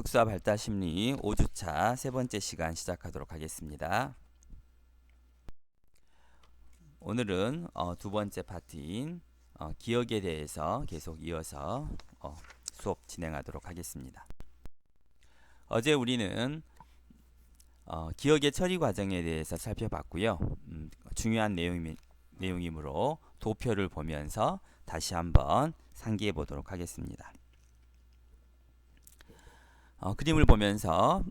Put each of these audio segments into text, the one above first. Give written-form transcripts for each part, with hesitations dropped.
특수화 발달 심리 5주차 세 번째 시간 시작하도록 하겠습니다. 오늘은 두 번째 파트인 기억에 대해서 계속 이어서 수업 진행하도록 하겠습니다. 어제 우리는 기억의 처리 과정에 대해서 살펴봤고요. 중요한 내용이므로 도표를 보면서 다시 한번 상기해 보도록 하겠습니다. 그림을 보면서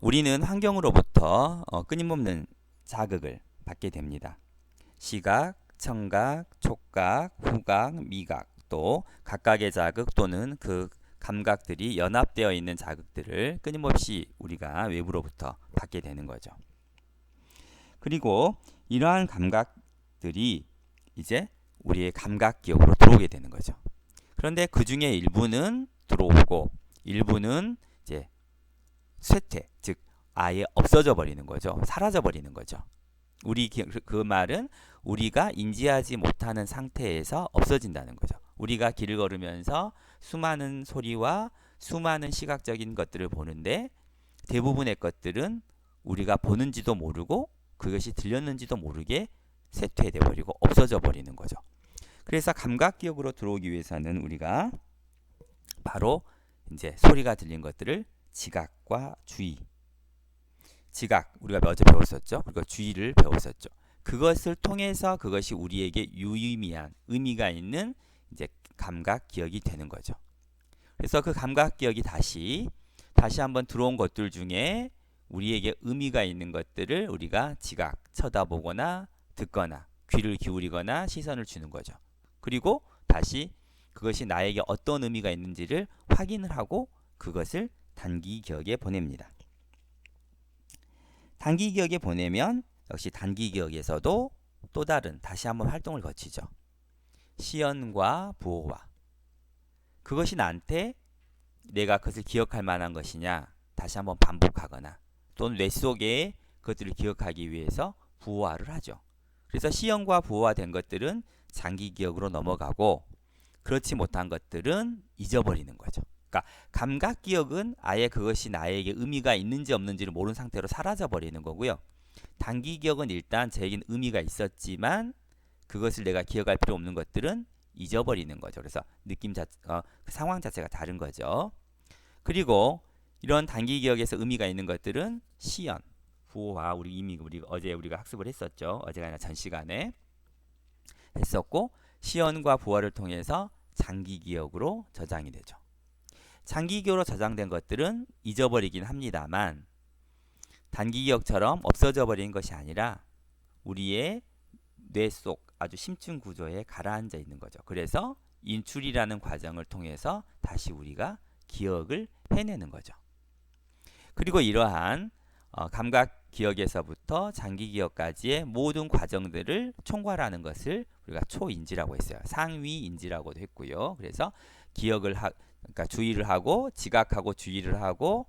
우리는 환경으로부터 끊임없는 자극을 받게 됩니다. 시각, 청각, 촉각, 후각, 미각, 또 각각의 자극 또는 그 감각들이 연합되어 있는 자극들을 끊임없이 우리가 외부로부터 받게 되는 거죠. 그리고 이러한 감각들이 이제 우리의 감각 기억으로 들어오게 되는 거죠. 그런데 그 중에 일부는 들어오고 일부는 이제 쇠퇴, 즉 아예 없어져 버리는 거죠. 사라져 버리는 거죠. 그 말은 우리가 인지하지 못하는 상태에서 없어진다는 거죠. 우리가 길을 걸으면서 수많은 소리와 수많은 시각적인 것들을 보는데 대부분의 것들은 우리가 보는지도 모르고 그것이 들렸는지도 모르게 쇠퇴돼 버리고 없어져 버리는 거죠. 그래서 감각 기억으로 들어오기 위해서는 우리가 바로 이제 소리가 들린 것들을 지각과 주의, 지각 우리가 어제 배웠었죠. 그리고 주의를 배웠었죠. 그것을 통해서 그것이 우리에게 유의미한 의미가 있는 이제 감각 기억이 되는 거죠. 그래서 그 감각 기억이 다시 한번 들어온 것들 중에 우리에게 의미가 있는 것들을 우리가 지각, 쳐다보거나 듣거나 귀를 기울이거나 시선을 주는 거죠. 그리고 다시 그것이 나에게 어떤 의미가 있는지를 확인을 하고 그것을 단기 기억에 보냅니다. 단기 기억에 보내면 역시 단기 기억에서도 또 다른 다시 한번 활동을 거치죠. 시연과 부호화. 그것이 나한테 내가 그것을 기억할 만한 것이냐 다시 한번 반복하거나 또는 뇌 속에 그것들을 기억하기 위해서 부호화를 하죠. 그래서 시연과 부호화된 것들은 장기 기억으로 넘어가고 그렇지 못한 것들은 잊어버리는 거죠. 그러니까 감각 기억은 아예 그것이 나에게 의미가 있는지 없는지를 모르는 상태로 사라져버리는 거고요. 단기 기억은 일단 제게는 의미가 있었지만 그것을 내가 기억할 필요 없는 것들은 잊어버리는 거죠. 그래서 그 상황 자체가 다른 거죠. 그리고 이런 단기 기억에서 의미가 있는 것들은 시연, 부호화 우리 어제 우리가 학습을 했었죠. 어제가 아니라 전 시간에 했었고 시연과 부호화를 통해서 장기 기억으로 저장이 되죠. 장기 기억으로 저장된 것들은 잊어버리긴 합니다만 단기 기억처럼 없어져 버리는 것이 아니라 우리의 뇌 속 아주 심층 구조에 가라앉아 있는 거죠. 그래서 인출이라는 과정을 통해서 다시 우리가 기억을 해내는 거죠. 그리고 이러한 감각 기억에서부터 장기 기억까지의 모든 과정들을 총괄하는 것을 우리가 초인지라고 했어요. 상위 인지라고도 했고요. 그래서 그러니까 주의를 하고 지각하고 주의를 하고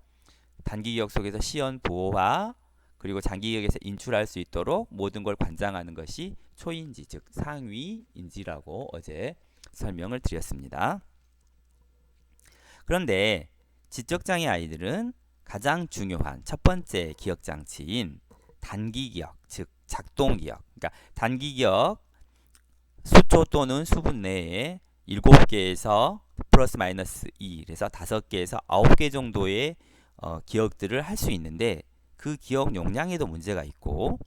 단기 기억 속에서 시연 부호화 그리고 장기 기억에서 인출할 수 있도록 모든 걸 관장하는 것이 초인지 즉 상위 인지라고 어제 설명을 드렸습니다. 그런데 지적장애 아이들은 가장 중요한 첫 번째 기억 장치인 단기 기억 즉 작동 기억 그러니까 단기 기억 수초 또는 수분 내에 7개에서 플러스 마이너스 2 그래서 5개에서 9개 정도의 기억들을 할 수 있는데 그 기억 용량에도 문제가 있고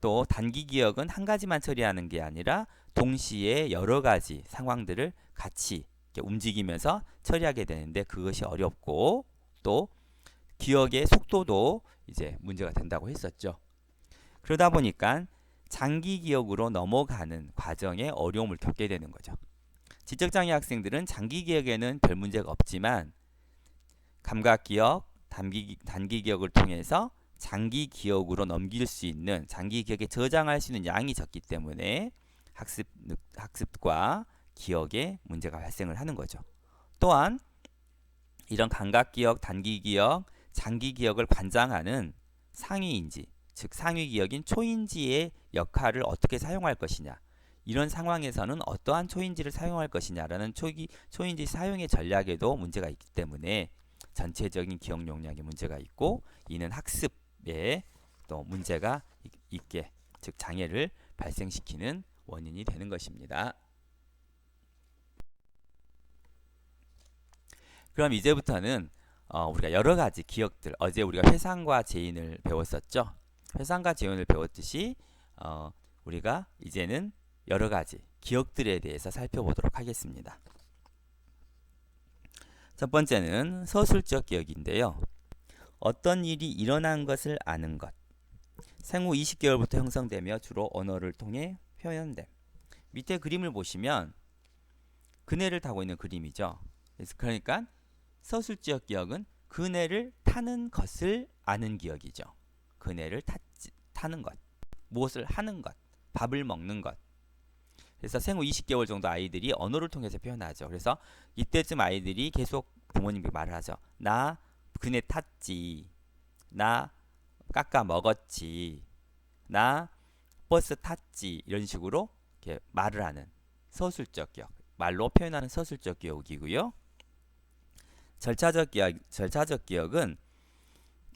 또 단기 기억은 한 가지만 처리하는 게 아니라 동시에 여러 가지 상황들을 같이 움직이면서 처리하게 되는데 그것이 어렵고 또 기억의 속도도 이제 문제가 된다고 했었죠. 그러다 보니까 장기 기억으로 넘어가는 과정에 어려움을 겪게 되는 거죠. 지적장애 학생들은 장기 기억에는 별 문제가 없지만 감각 기억, 단기 기억을 통해서 장기 기억으로 넘길 수 있는 장기 기억에 저장할 수 있는 양이 적기 때문에 학습과 기억에 문제가 발생을 하는 거죠. 또한 이런 감각 기억, 단기 기억, 장기 기억을 관장하는 상위 인지, 즉 상위 기억인 초인지의 역할을 어떻게 사용할 것이냐 이런 상황에서는 어떠한 초인지를 사용할 것이냐라는 초인지 사용의 전략에도 문제가 있기 때문에 전체적인 기억 용량에 문제가 있고, 이는 학습에 또 문제가 있게, 즉 장애를 발생시키는 원인이 되는 것입니다. 그럼 이제부터는 우리가 여러 가지 기억들, 어제 우리가 회상과 재인을 배웠었죠. 회상과 재인을 배웠듯이 우리가 이제는 여러 가지 기억들에 대해서 살펴보도록 하겠습니다. 첫 번째는 서술적 기억인데요. 어떤 일이 일어난 것을 아는 것. 생후 20개월부터 형성되며 주로 언어를 통해 표현됨. 밑에 그림을 보시면 그네를 타고 있는 그림이죠. 그러니까 서술적 기억은 그네를 타는 것을 아는 기억이죠. 그네를 타는 것, 무엇을 하는 것, 밥을 먹는 것. 그래서 생후 20개월 정도 아이들이 언어를 통해서 표현하죠. 그래서 이때쯤 아이들이 계속 부모님께 말을 하죠. 나 그네 탔지, 나 깎아 먹었지, 나 버스 탔지, 이런 식으로 이렇게 말을 하는 서술적 기억, 말로 표현하는 서술적 기억이고요. 절차적 기억은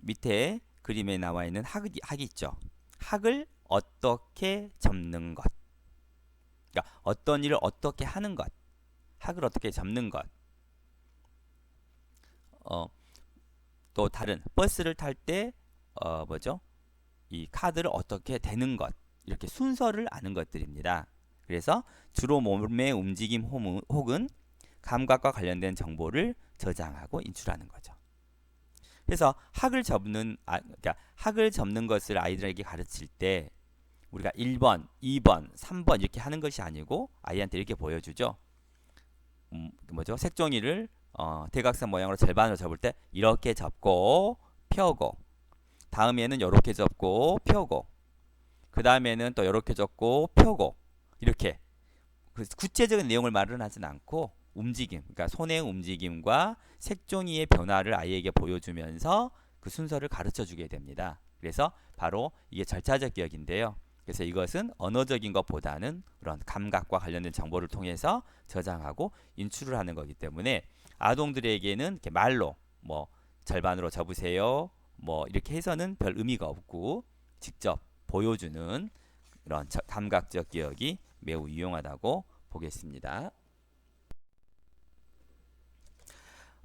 밑에 그림에 나와 있는 학 있죠. 학을 어떻게 접는 것. 그러니까 어떤 일을 어떻게 하는 것. 학을 어떻게 접는 것. 또 다른 버스를 탈 때 뭐죠? 이 카드를 어떻게 대는 것. 이렇게 순서를 아는 것들입니다. 그래서 주로 몸의 움직임 혹은 감각과 관련된 정보를 저장하고 인출하는 거죠. 그래서 그러니까 학을 접는 것을 아이들에게 가르칠 때 우리가 1번, 2번, 3번 이렇게 하는 것이 아니고 아이한테 이렇게 보여주죠. 뭐죠? 색종이를 대각선 모양으로 절반으로 접을 때 이렇게 접고 펴고, 다음에는 이렇게 접고 펴고, 그 다음에는 또 이렇게 접고 펴고, 이렇게 구체적인 내용을 말은 하진 않고 움직임, 그러니까 손의 움직임과 색종이의 변화를 아이에게 보여주면서 그 순서를 가르쳐 주게 됩니다. 그래서 바로 이게 절차적 기억인데요. 그래서 이것은 언어적인 것보다는 그런 감각과 관련된 정보를 통해서 저장하고 인출을 하는 거기 때문에 아동들에게는 이렇게 말로 뭐 절반으로 접으세요, 뭐 이렇게 해서는 별 의미가 없고 직접 보여주는 그런 감각적 기억이 매우 유용하다고 보겠습니다.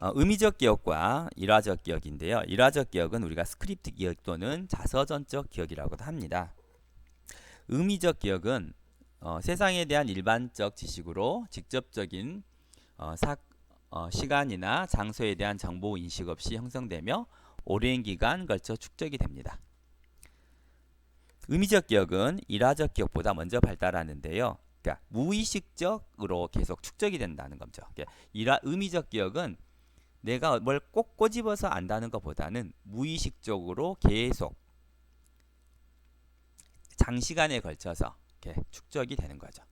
의미적 기억과 일화적 기억인데요. 일화적 기억은 우리가 스크립트 기억 또는 자서전적 기억이라고도 합니다. 의미적 기억은 세상에 대한 일반적 지식으로 직접적인 시간이나 장소에 대한 정보 인식 없이 형성되며 오랜 기간 걸쳐 축적이 됩니다. 의미적 기억은 일화적 기억보다 먼저 발달하는데요. 그러니까 무의식적으로 계속 축적이 된다는 거죠. 그러니까 의미적 기억은 내가 뭘 꼭 꼬집어서 안다는 것보다는 무의식적으로 계속 장시간에 걸쳐서 이렇게 축적이 되는 거죠.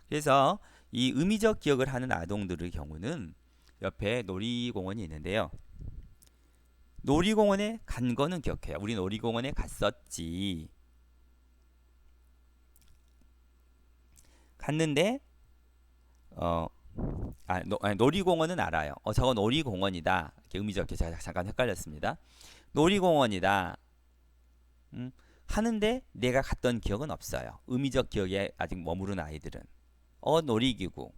그래서 이 의미적 기억을 하는 아동들의 경우는 옆에 놀이공원이 있는데요. 놀이공원에 간 거는 기억해요. 우리 놀이공원에 갔었지. 갔는데 놀이공원은 알아요. 저건 놀이공원이다. 이렇게 의미적 기억, 제가 잠깐 헷갈렸습니다. 놀이공원이다. 하는데 내가 갔던 기억은 없어요. 의미적 기억에 아직 머무른 아이들은 놀이기구.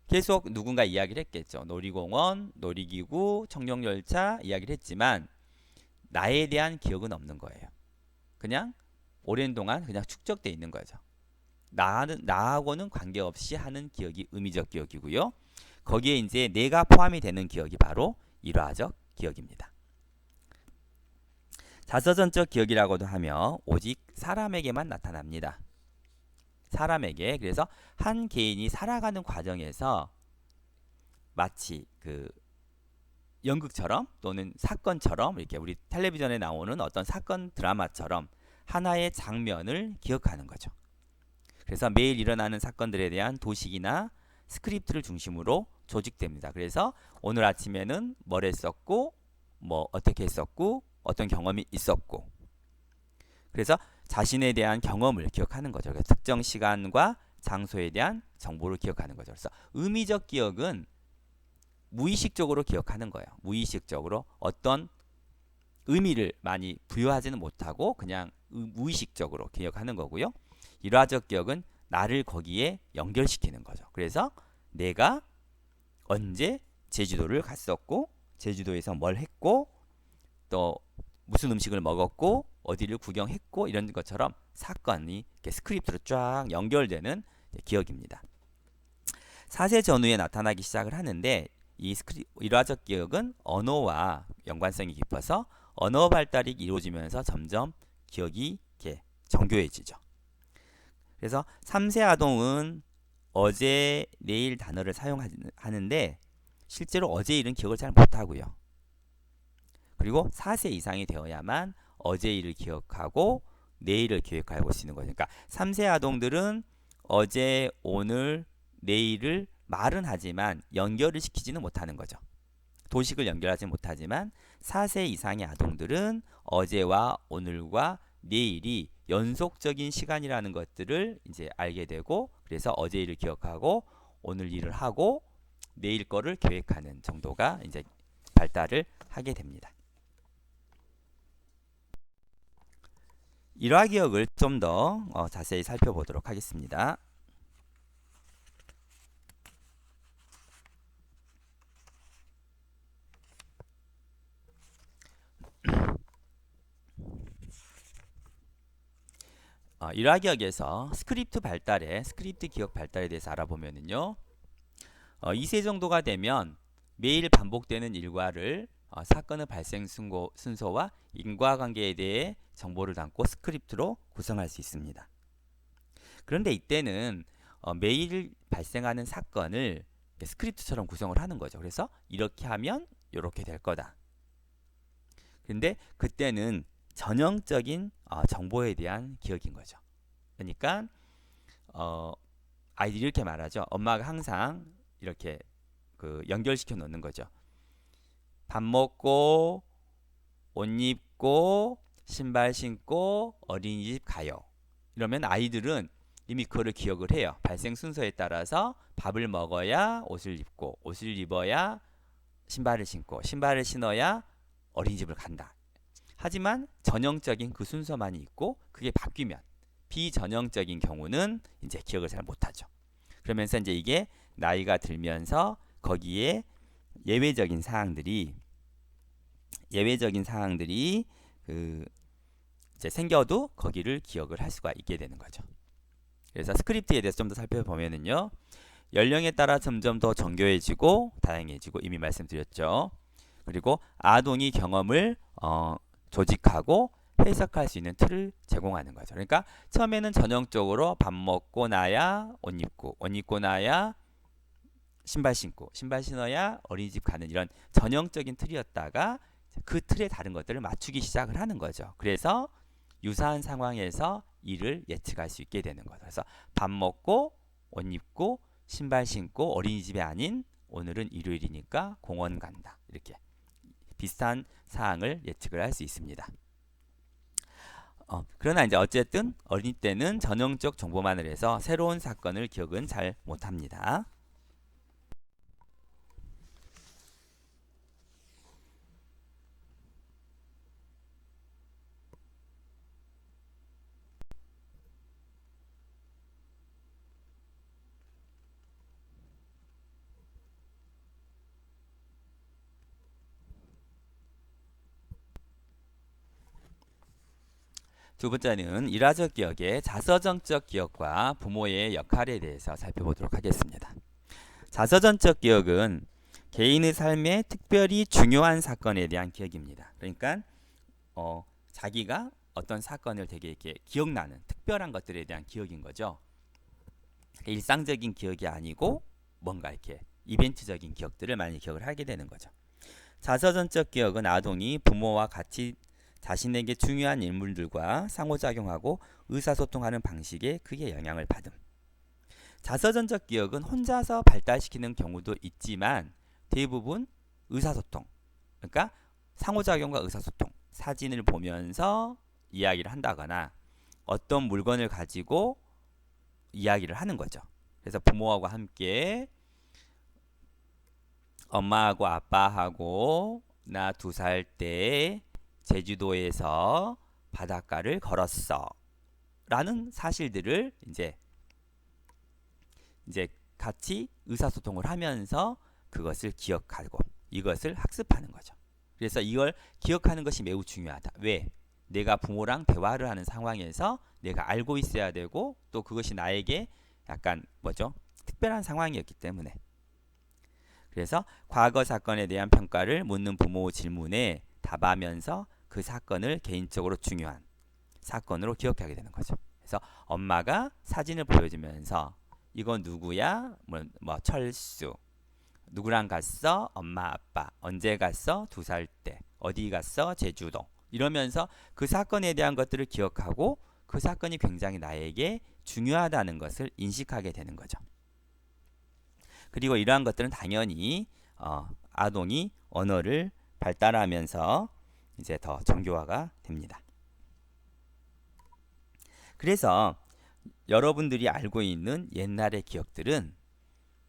계속 누군가 이야기를 했겠죠. 놀이공원, 놀이기구, 청룡열차 이야기를 했지만 나에 대한 기억은 없는 거예요. 그냥 오랜 동안 그냥 축적돼 있는 거죠. 나하고는 관계없이 하는 기억이 의미적 기억이고요. 거기에 이제 내가 포함이 되는 기억이 바로 일화적 기억입니다. 자서전적 기억이라고도 하며 오직 사람에게만 나타납니다. 사람에게. 그래서 한 개인이 살아가는 과정에서 마치 그 연극처럼 또는 사건처럼 이렇게 우리 텔레비전에 나오는 어떤 사건 드라마처럼 하나의 장면을 기억하는 거죠. 그래서 매일 일어나는 사건들에 대한 도식이나 스크립트를 중심으로 조직됩니다. 그래서 오늘 아침에는 뭘 했었고 뭐 어떻게 했었고 어떤 경험이 있었고, 그래서 자신에 대한 경험을 기억하는 거죠. 그래서 특정 시간과 장소에 대한 정보를 기억하는 거죠. 그래서 의미적 기억은 무의식적으로 기억하는 거예요. 무의식적으로 어떤 의미를 많이 부여하지는 못하고 그냥 무의식적으로 기억하는 거고요. 일화적 기억은 나를 거기에 연결시키는 거죠. 그래서 내가 언제 제주도를 갔었고 제주도에서 뭘 했고 또 무슨 음식을 먹었고 어디를 구경했고 이런 것처럼 사건이 이렇게 스크립트로 쫙 연결되는 기억입니다. 4세 전후에 나타나기 시작을 하는데 이 일화적 기억은 언어와 연관성이 깊어서 언어 발달이 이루어지면서 점점 기억이 이렇게 정교해지죠. 그래서 3세 아동은 어제 내일 단어를 사용하는데 실제로 어제 일은 기억을 잘 못하고요. 그리고 4세 이상이 되어야만 어제 일을 기억하고 내일을 기억하고 있는 거죠. 그러니까 3세 아동들은 어제, 오늘, 내일을 말은 하지만 연결을 시키지는 못하는 거죠. 도식을 연결하지 못하지만 4세 이상의 아동들은 어제와 오늘과 내일이 연속적인 시간이라는 것들을 이제 알게 되고 그래서 어제 일을 기억하고 오늘 일을 하고 내일 거를 계획하는 정도가 이제 발달을 하게 됩니다. 일화 기억을 좀 더 자세히 살펴보도록 하겠습니다. 일화 기억에서 스크립트 기억 발달에 대해서 알아보면은요. 2세 정도가 되면 매일 반복되는 일과를 사건의 발생 순서와 인과관계에 대해 정보를 담고 스크립트로 구성할 수 있습니다. 그런데 이때는 매일 발생하는 사건을 스크립트처럼 구성을 하는 거죠. 그래서 이렇게 하면 이렇게 될 거다. 근데 그때는 전형적인 정보에 대한 기억인 거죠. 그러니까 아이들이 이렇게 말하죠. 엄마가 항상 이렇게 연결시켜 놓는 거죠. 밥 먹고 옷 입고 신발 신고 어린이집 가요. 이러면 아이들은 이미 그거를 기억을 해요. 발생 순서에 따라서 밥을 먹어야 옷을 입고 옷을 입어야 신발을 신고 신발을 신어야 어린이집을 간다. 하지만 전형적인 그 순서만이 있고 그게 바뀌면 비전형적인 경우는 이제 기억을 잘 못하죠. 그러면서 이제 이게 나이가 들면서 거기에 예외적인 사항들이 이제 생겨도 거기를 기억을 할 수가 있게 되는 거죠. 그래서 스크립트에 대해서 좀 더 살펴보면은요. 연령에 따라 점점 더 정교해지고 다양해지고 이미 말씀드렸죠. 그리고 아동이 경험을 조직하고 해석할 수 있는 틀을 제공하는 거죠. 그러니까 처음에는 전형적으로 밥 먹고 나야 옷 입고 옷 입고 나야 신발 신고 신발 신어야 어린이집 가는 이런 전형적인 틀이었다가 그 틀에 다른 것들을 맞추기 시작을 하는 거죠. 그래서 유사한 상황에서 일을 예측할 수 있게 되는 거죠. 그래서 밥 먹고 옷 입고 신발 신고 어린이집이 아닌 오늘은 일요일이니까 공원 간다. 이렇게 비슷한 사항을 예측을 할 수 있습니다. 그러나 이제 어쨌든 어린이 때는 전형적 정보만을 해서 새로운 사건을 기억은 잘 못합니다. 두 번째는 일화적 기억의 자서전적 기억과 부모의 역할에 대해서 살펴보도록 하겠습니다. 자서전적 기억은 개인의 삶에 특별히 중요한 사건에 대한 기억입니다. 그러니까 자기가 어떤 사건을 되게 이렇게 기억나는 특별한 것들에 대한 기억인 거죠. 일상적인 기억이 아니고 뭔가 이렇게 이벤트적인 기억들을 많이 기억을 하게 되는 거죠. 자서전적 기억은 아동이 부모와 같이 자신에게 중요한 인물들과 상호작용하고 의사소통하는 방식에 크게 영향을 받음. 자서전적 기억은 혼자서 발달시키는 경우도 있지만 대부분 의사소통, 그러니까 상호작용과 의사소통, 사진을 보면서 이야기를 한다거나 어떤 물건을 가지고 이야기를 하는 거죠. 그래서 부모하고 함께 엄마하고 아빠하고 나 2살 때 제주도에서 바닷가를 걸었어. 라는 사실들을 이제 같이 의사소통을 하면서 그것을 기억하고 이것을 학습하는 거죠. 그래서 이걸 기억하는 것이 매우 중요하다. 왜? 내가 부모랑 대화를 하는 상황에서 내가 알고 있어야 되고 또 그것이 나에게 약간 뭐죠? 특별한 상황이었기 때문에. 그래서 과거 사건에 대한 평가를 묻는 부모 질문에 답하면서 그 사건을 개인적으로 중요한 사건으로 기억하게 되는 거죠. 그래서 엄마가 사진을 보여주면서 이건 누구야? 뭐 철수. 누구랑 갔어? 엄마 아빠. 언제 갔어? 2살 때. 어디 갔어? 제주도. 이러면서 그 사건에 대한 것들을 기억하고 그 사건이 굉장히 나에게 중요하다는 것을 인식하게 되는 거죠. 그리고 이러한 것들은 당연히 아동이 언어를 발달하면서 이제 더 정교화가 됩니다. 그래서 여러분들이 알고 있는 옛날의 기억들은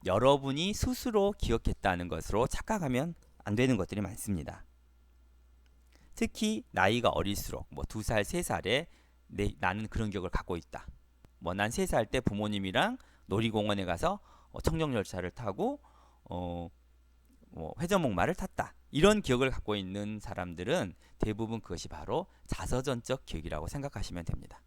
여러분이 스스로 기억했다는 것으로 착각하면 안 되는 것들이 많습니다. 특히 나이가 어릴수록 뭐 2살, 3살에 나는 그런 기억을 갖고 있다. 뭐 난 3살 때 부모님이랑 놀이공원에 가서 청정열차를 타고 뭐 회전목마를 탔다. 이런 기억을 갖고 있는 사람들은 대부분 그것이 바로 자서전적 기억이라고 생각하시면 됩니다.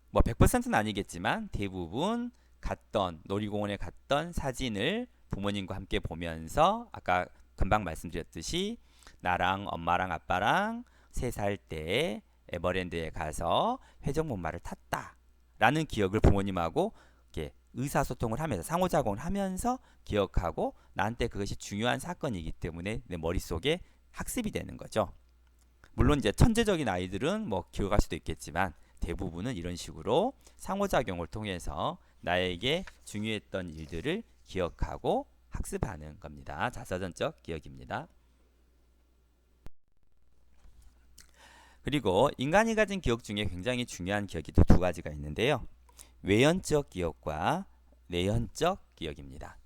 뭐 100%는 아니겠지만 대부분 갔던 놀이공원에 갔던 사진을 부모님과 함께 보면서 아까 금방 말씀드렸듯이 나랑 엄마랑 아빠랑 3살 때 에버랜드에 가서 회전목마를 탔다 라는 기억을 부모님하고 이렇게 의사소통을 하면서 상호작용을 하면서 기억하고 나한테 그것이 중요한 사건이기 때문에 내 머릿속에 학습이 되는 거죠. 물론 이제 천재적인 아이들은 뭐 기억할 수도 있겠지만 대부분은 이런 식으로 상호작용을 통해서 나에게 중요했던 일들을 기억하고 학습하는 겁니다. 자서전적 기억입니다. 그리고 인간이 가진 기억 중에 굉장히 중요한 기억이 또 2가지가 있는데요. 외연적 기억과 내연적 기억입니다.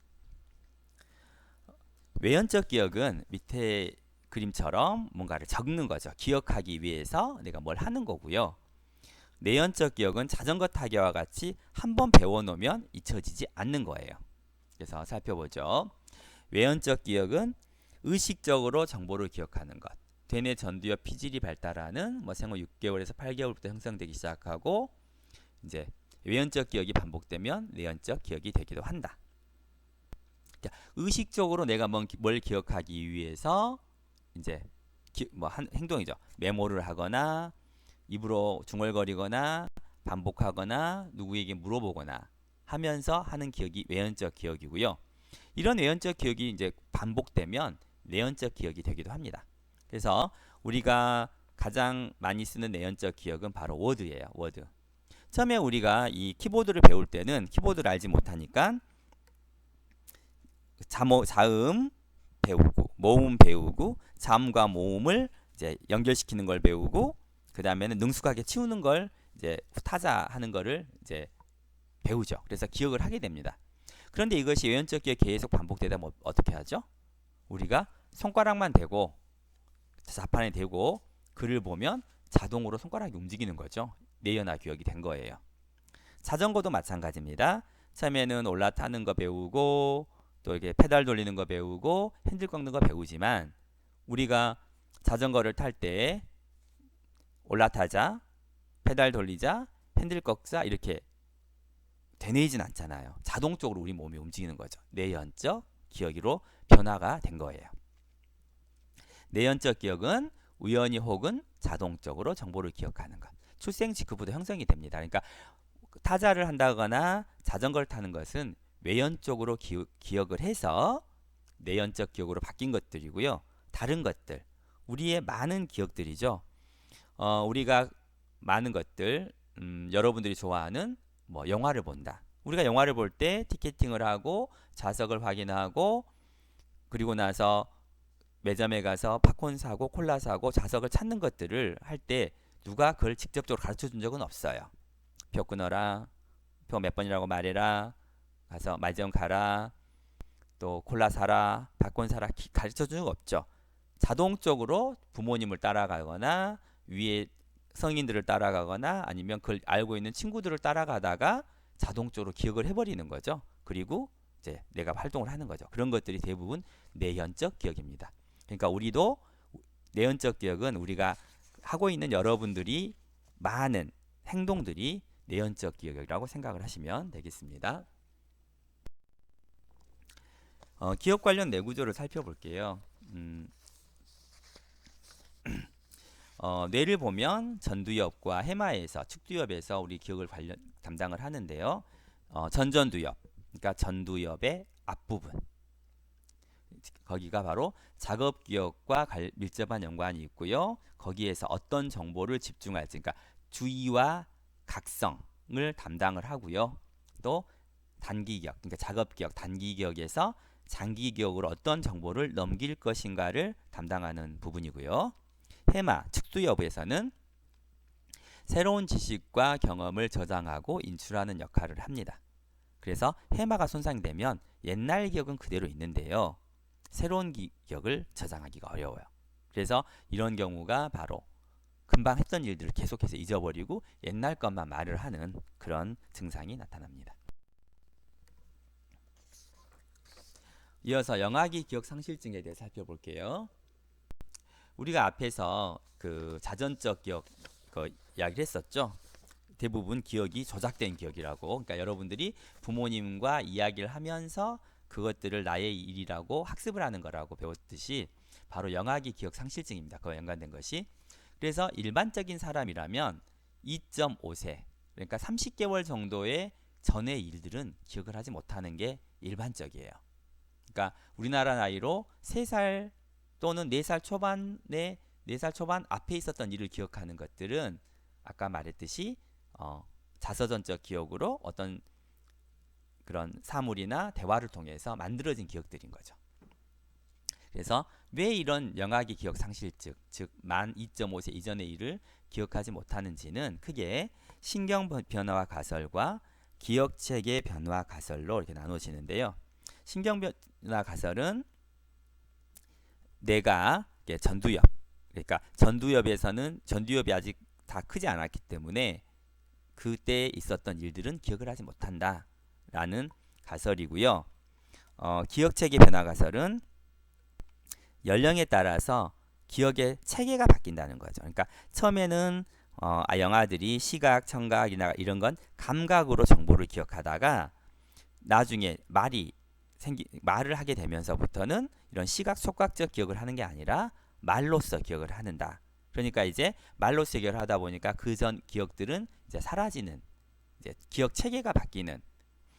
외연적 기억은 밑에 그림처럼 뭔가를 적는 거죠. 기억하기 위해서 내가 뭘 하는 거고요. 내연적 기억은 자전거 타기와 같이 한번 배워놓으면 잊혀지지 않는 거예요. 그래서 살펴보죠. 외연적 기억은 의식적으로 정보를 기억하는 것. 대뇌 전두엽 피질이 발달하는 뭐 생후 6개월에서 8개월부터 형성되기 시작하고 이제 외연적 기억이 반복되면 내연적 기억이 되기도 한다. 의식적으로 내가 뭘 기억하기 위해서 이제 행동이죠. 메모를 하거나 입으로 중얼거리거나 반복하거나 누구에게 물어보거나 하면서 하는 기억이 외연적 기억이고요. 이런 외연적 기억이 이제 반복되면 내연적 기억이 되기도 합니다. 그래서 우리가 가장 많이 쓰는 내연적 기억은 바로 워드예요. 워드. 처음에 우리가 이 키보드를 배울 때는 키보드를 알지 못하니까 자음 배우고 모음 배우고 자음과 모음을 이제 연결시키는 걸 배우고 그 다음에는 능숙하게 치우는 걸 이제 타자 하는 거를 이제 배우죠. 그래서 기억을 하게 됩니다. 그런데 이것이 외연적 기억이 계속 반복되다 보면 어떻게 하죠? 우리가 손가락만 대고 자판에 대고 글을 보면 자동으로 손가락이 움직이는 거죠. 내연화 기억이 된 거예요. 자전거도 마찬가지입니다. 처음에는 올라타는 거 배우고 또 이렇게 페달 돌리는 거 배우고 핸들 꺾는 거 배우지만 우리가 자전거를 탈 때 올라타자, 페달 돌리자, 핸들 꺾자 이렇게 되뇌이진 않잖아요. 자동적으로 우리 몸이 움직이는 거죠. 내연적 기억으로 변화가 된 거예요. 내연적 기억은 우연히 혹은 자동적으로 정보를 기억하는 것. 출생 직후부터 형성이 됩니다. 그러니까 타자를 한다거나 자전거를 타는 것은 외연적으로 기억을 해서 내연적 기억으로 바뀐 것들이고요. 다른 것들, 우리의 많은 기억들이죠. 우리가 많은 것들, 여러분들이 좋아하는 뭐 영화를 본다. 우리가 영화를 볼 때 티켓팅을 하고 좌석을 확인하고 그리고 나서 매점에 가서 팝콘 사고 콜라 사고 좌석을 찾는 것들을 할 때 누가 그걸 직접적으로 가르쳐 준 적은 없어요. 표 끊어라. 표 몇 번이라고 말해라. 가서 매점 가라. 또 골라 사라, 바꾼 사라 가르쳐 주는 거 없죠. 자동적으로 부모님을 따라가거나 위에 성인들을 따라가거나 아니면 그걸 알고 있는 친구들을 따라가다가 자동적으로 기억을 해버리는 거죠. 그리고 이제 내가 활동을 하는 거죠. 그런 것들이 대부분 내현적 기억입니다. 그러니까 우리도 내현적 기억은 우리가 하고 있는 여러분들이 많은 행동들이 내현적 기억이라고 생각을 하시면 되겠습니다. 기억 관련 뇌구조를 살펴볼게요. 뇌를 보면 전두엽과 해마에서 측두엽에서 우리 기억을 담당을 하는데요. 전전두엽, 그러니까 전두엽의 앞부분, 거기가 바로 작업기억과 밀접한 연관이 있고요. 거기에서 어떤 정보를 집중할지, 그러니까 주의와 각성을 담당을 하고요. 또 단기기억, 그러니까 작업기억, 단기기억에서 장기기억으로 어떤 정보를 넘길 것인가를 담당하는 부분이고요. 해마, 측두엽에서는 새로운 지식과 경험을 저장하고 인출하는 역할을 합니다. 그래서 해마가 손상되면 옛날 기억은 그대로 있는데요. 새로운 기억을 저장하기가 어려워요. 그래서 이런 경우가 바로 금방 했던 일들을 계속해서 잊어버리고 옛날 것만 말을 하는 그런 증상이 나타납니다. 이어서 영아기 기억 상실증에 대해 살펴볼게요. 우리가 앞에서 그 자전적 기억 이야기를 했었죠. 대부분 기억이 조작된 기억이라고. 그러니까 여러분들이 부모님과 이야기를 하면서 그것들을 나의 일이라고 학습을 하는 거라고 배웠듯이 바로 영아기 기억 상실증입니다. 그와 연관된 것이. 그래서 일반적인 사람이라면 2.5세, 그러니까 30개월 정도의 전의 일들은 기억을 하지 못하는 게 일반적이에요. 그러니까 우리나라 나이로 3살 또는 4살 초반에 4살 초반 앞에 있었던 일을 기억하는 것들은 아까 말했듯이 자서전적 기억으로 어떤 그런 사물이나 대화를 통해서 만들어진 기억들인 거죠. 그래서 왜 이런 영아기 기억 상실증, 즉 만 2.5세 이전의 일을 기억하지 못하는지는 크게 신경 변화와 가설과 기억 체계 변화 가설로 이렇게 나눠지는데요. 신경 변화 가설은 내가 전두엽, 그러니까 전두엽에서는 전두엽이 아직 다 크지 않았기 때문에 그때 있었던 일들은 기억을 하지 못한다라는 가설이고요. 기억체계 변화 가설은 연령에 따라서 기억의 체계가 바뀐다는 거죠. 그러니까 처음에는 영아들이 시각, 청각이나 이런 건 감각으로 정보를 기억하다가 나중에 말을 하게 되면서부터는 이런 시각, 촉각적 기억을 하는 게 아니라 말로써 기억을 하는다. 그러니까 이제 말로써 기억을 하다 보니까 그 전 기억들은 이제 사라지는, 이제 기억 체계가 바뀌는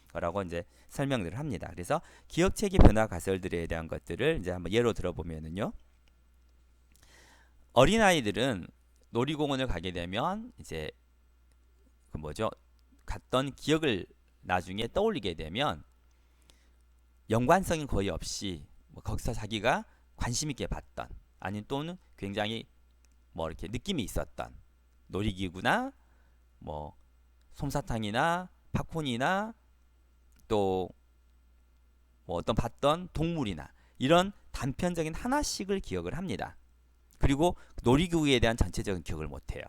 거라고 이제 설명을 합니다. 그래서 기억 체계 변화 가설들에 대한 것들을 이제 한번 예로 들어보면은요. 어린아이들은 놀이공원을 가게 되면 이제 갔던 기억을 나중에 떠올리게 되면 연관성이 거의 없이 거기서 자기가 관심 있게 봤던, 아니면 또는 굉장히 이렇게 느낌이 있었던 놀이기구나 솜사탕이나 팝콘이나 또 어떤 봤던 동물이나 이런 단편적인 하나씩을 기억을 합니다. 그리고 놀이기구에 대한 전체적인 기억을 못해요.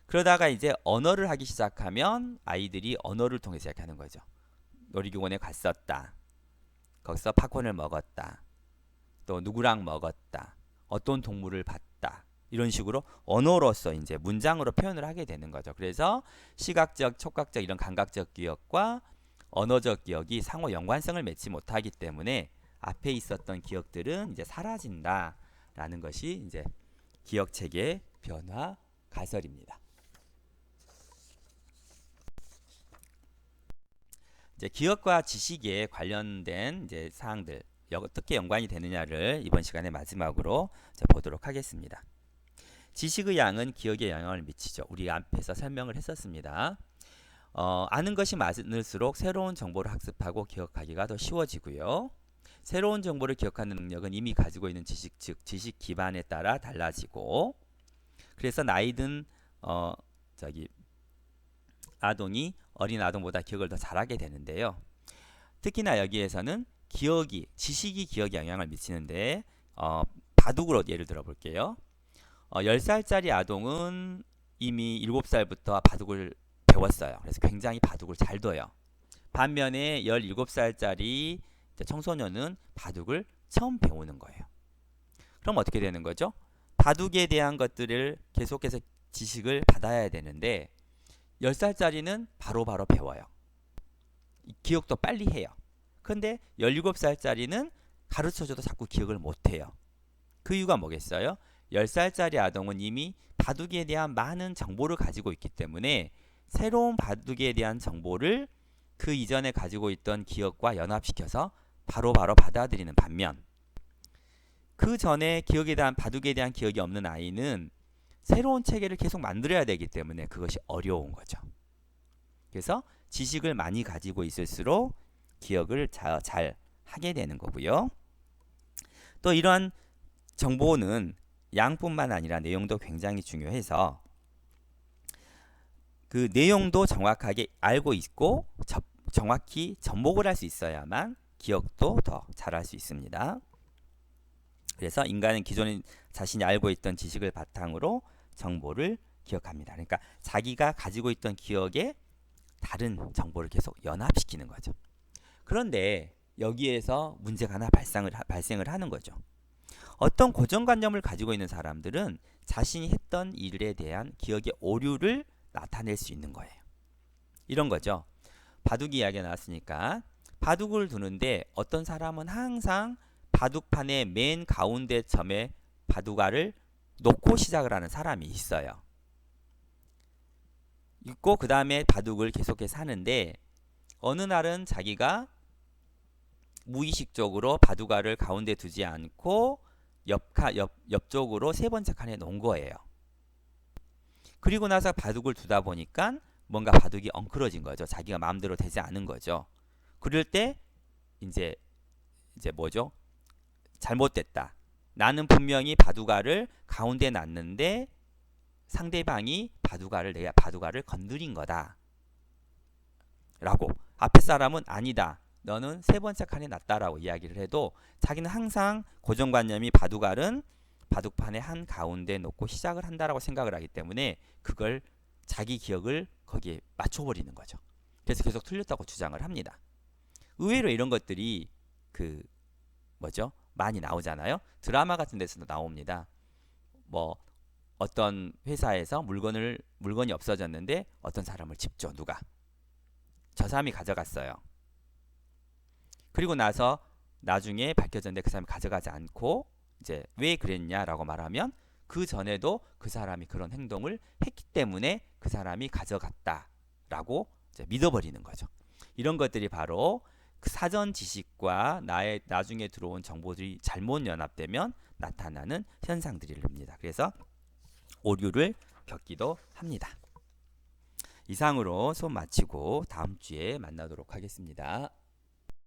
그러다가 이제 언어를 하기 시작하면 아이들이 언어를 통해서 시작하는 거죠. 놀이기구원에 갔었다. 거기서 팝콘을 먹었다. 또 누구랑 먹었다. 어떤 동물을 봤다. 이런 식으로 언어로서 이제 문장으로 표현을 하게 되는 거죠. 그래서 시각적, 촉각적 이런 감각적 기억과 언어적 기억이 상호 연관성을 맺지 못하기 때문에 앞에 있었던 기억들은 이제 사라진다라는 것이 이제 기억 체계 변화 가설입니다. 이제 기억과 지식에 관련된 이제 사항들 어떻게 연관이 되느냐를 이번 시간에 마지막으로 보도록 하겠습니다. 지식의 양은 기억에 영향을 미치죠. 우리 앞에서 설명을 했었습니다. 아는 것이 많을수록 새로운 정보를 학습하고 기억하기가 더 쉬워지고요. 새로운 정보를 기억하는 능력은 이미 가지고 있는 지식, 즉 지식 기반에 따라 달라지고, 그래서 나이든 아동이 어린 아동보다 기억을 더 잘하게 되는데요. 특히나 여기에서는 지식이 기억에 영향을 미치는데 바둑으로 예를 들어 볼게요. 10살짜리 아동은 이미 7살부터 바둑을 배웠어요. 그래서 굉장히 바둑을 잘 둬요. 반면에 17살짜리 청소년은 바둑을 처음 배우는 거예요. 그럼 어떻게 되는 거죠? 바둑에 대한 것들을 계속해서 지식을 받아야 되는데 10살짜리는 바로바로 배워요. 기억도 빨리 해요. 근데 17살짜리는 가르쳐줘도 자꾸 기억을 못해요. 그 이유가 뭐겠어요? 10살짜리 아동은 이미 바둑에 대한 많은 정보를 가지고 있기 때문에 새로운 바둑에 대한 정보를 그 이전에 가지고 있던 기억과 연합시켜서 바로바로 받아들이는 반면 그 전에 바둑에 대한 기억이 없는 아이는 새로운 체계를 계속 만들어야 되기 때문에 그것이 어려운 거죠. 그래서 지식을 많이 가지고 있을수록 기억을 잘 하게 되는 거고요. 또 이러한 정보는 양뿐만 아니라 내용도 굉장히 중요해서 그 내용도 정확하게 알고 있고 정확히 접목을 할 수 있어야만 기억도 더 잘할 수 있습니다. 그래서 인간은 기존에 자신이 알고 있던 지식을 바탕으로 정보를 기억합니다. 그러니까 자기가 가지고 있던 기억에 다른 정보를 계속 연합시키는 거죠. 그런데 여기에서 문제가 하나 발생을 하는 거죠. 어떤 고정관념을 가지고 있는 사람들은 자신이 했던 일에 대한 기억의 오류를 나타낼 수 있는 거예요. 이런 거죠. 바둑 이야기가 나왔으니까 바둑을 두는데 어떤 사람은 항상 바둑판의 맨 가운데 점에 바둑알을 놓고 시작을 하는 사람이 있어요. 있고 그 다음에 바둑을 계속해서 하는데 어느 날은 자기가 무의식적으로 바둑알을 가운데 두지 않고 옆쪽으로 세 번째 칸에 놓은 거예요. 그리고 나서 바둑을 두다 보니까 뭔가 바둑이 엉클어진 거죠. 자기가 마음대로 되지 않은 거죠. 그럴 때 이제 뭐죠? 잘못됐다. 나는 분명히 바둑알을 가운데 놨는데 상대방이 내가 바둑알을 건드린 거다. 라고 앞에 사람은 아니다. 너는 세 번째 칸에 놨다라고 이야기를 해도 자기는 항상 고정관념이 바둑알은 바둑판의 한 가운데 놓고 시작을 한다라고 생각을 하기 때문에 그걸 자기 기억을 거기에 맞춰버리는 거죠. 그래서 계속 틀렸다고 주장을 합니다. 의외로 이런 것들이 많이 나오잖아요. 드라마 같은 데서도 나옵니다. 뭐 어떤 회사에서 물건이 없어졌는데 어떤 사람을 집죠. 누가? 저 사람이 가져갔어요. 그리고 나서 나중에 밝혀졌는데 그 사람이 가져가지 않고 이제 왜 그랬냐라고 말하면 그 전에도 그 사람이 그런 행동을 했기 때문에 그 사람이 가져갔다라고 이제 믿어버리는 거죠. 이런 것들이 바로 그 사전 지식과 나의 나중에 들어온 정보들이 잘못 연합되면 나타나는 현상들입니다. 그래서 오류를 겪기도 합니다. 이상으로 수업 마치고 다음 주에 만나도록 하겠습니다.